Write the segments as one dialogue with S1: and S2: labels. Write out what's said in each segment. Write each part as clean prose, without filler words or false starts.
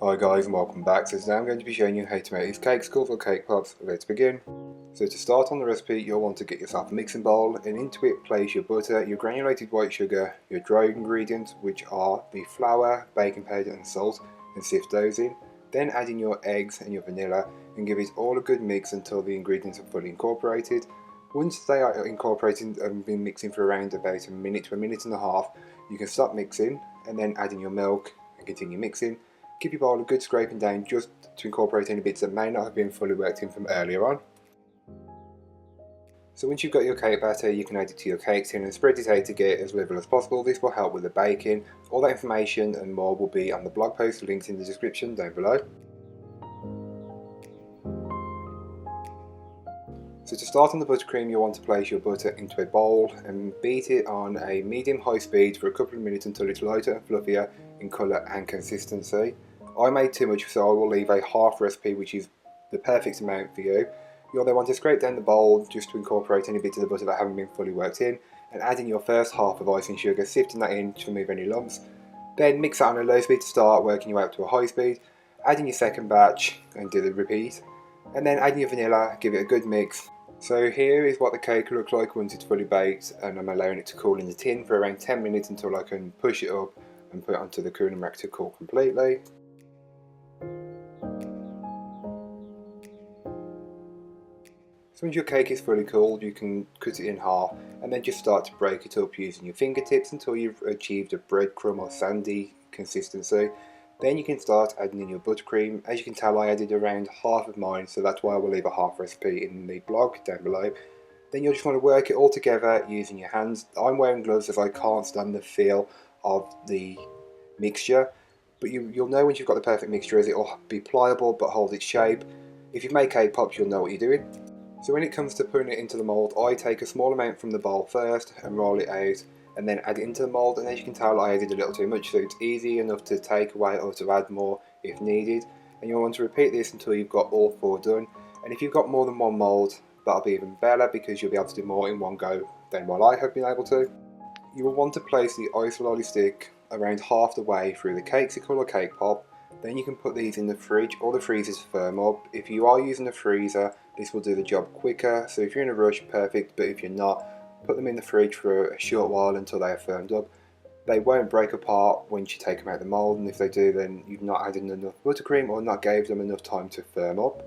S1: Hi guys and welcome back. So today I'm going to be showing you how to make these cakesicles or cake pops. Let's begin. So to start on the recipe, you'll want to get yourself a mixing bowl, and into it place your butter, your granulated white sugar, your dry ingredients which are the flour, baking powder and salt, and sift those in. Then add in your eggs and your vanilla and give it all a good mix until the ingredients are fully incorporated. Once they are incorporated and been mixing for around about a minute to a minute and a half, you can stop mixing and then add in your milk and continue mixing. Give your bowl a good scraping down just to incorporate any bits that may not have been fully worked in from earlier on. So once you've got your cake batter, you can add it to your cake tin and spread it out to get as level as possible. This will help with the baking. All that information and more will be on the blog post linked in the description down below. So to start on the buttercream, you'll want to place your butter into a bowl and beat it on a medium-high speed for a couple of minutes until it's lighter and fluffier in colour and consistency. I made too much, so I will leave a half recipe which is the perfect amount for you. You'll then want to scrape down the bowl just to incorporate any bits of the butter that haven't been fully worked in, and add in your first half of icing sugar, sifting that in to remove any lumps. Then mix that on a low speed to start, working you out to a high speed. Add in your second batch and do the repeat. And then add in your vanilla, give it a good mix. So here is what the cake looks like once it's fully baked, and I'm allowing it to cool in the tin for around 10 minutes until I can push it up and put it onto the cooling rack to cool completely. So once your cake is fully cooled, you can cut it in half and then just start to break it up using your fingertips until you've achieved a breadcrumb or sandy consistency. Then you can start adding in your buttercream. As you can tell, I added around half of mine, so that's why I will leave a half recipe in the blog down below. Then you'll just want to work it all together using your hands. I'm wearing gloves as I can't stand the feel of the mixture, but you'll know once you've got the perfect mixture as it will be pliable but hold its shape. If you've made cake pops, you'll know what you're doing. So when it comes to putting it into the mould, I take a small amount from the bowl first and roll it out, and then add it into the mould, and as you can tell I added a little too much, so it's easy enough to take away or to add more if needed. And you'll want to repeat this until you've got all four done, and if you've got more than one mould, that'll be even better because you'll be able to do more in one go than what I have been able to. You will want to place the ice lolly stick around half the way through the cakesicle or cake pop. Then you can put these in the fridge or the freezer to firm up. If you are using a freezer, this will do the job quicker, so if you're in a rush, perfect, but if you're not, put them in the fridge for a short while until they are firmed up. They won't break apart once you take them out of the mould, and if they do, then you've not added enough buttercream or not gave them enough time to firm up.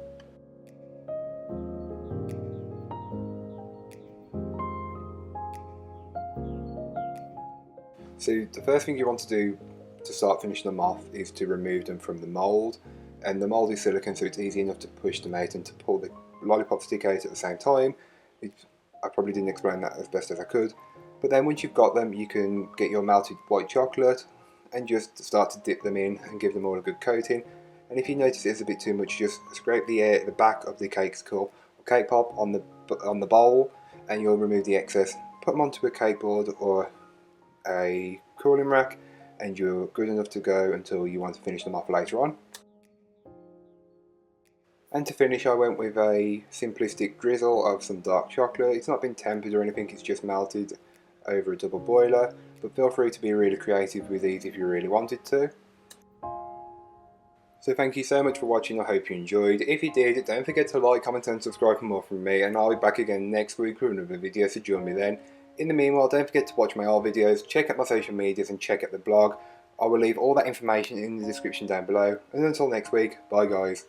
S1: So the first thing you want to do to start finishing them off is to remove them from the mould, and the mould is silicone, so it's easy enough to push them out and to pull the lollipop stick out at the same time. I probably didn't explain that as best as I could, but then once you've got them, you can get your melted white chocolate and just start to dip them in and give them all a good coating. And if you notice it's a bit too much, just scrape the back of the cakesicle or cake pop on the bowl, and you'll remove the excess. Put them onto a cake board or a cooling rack, and you're good enough to go until you want to finish them off later on. And to finish, I went with a simplistic drizzle of some dark chocolate. It's not been tempered or anything, it's just melted over a double boiler, but feel free to be really creative with these if you really wanted to. So thank you so much for watching, I hope you enjoyed. If you did, don't forget to like, comment and subscribe for more from me, and I'll be back again next week with another video, so join me then. In the meanwhile, don't forget to watch my old videos, check out my social medias and check out the blog. I will leave all that information in the description down below. And until next week, bye guys.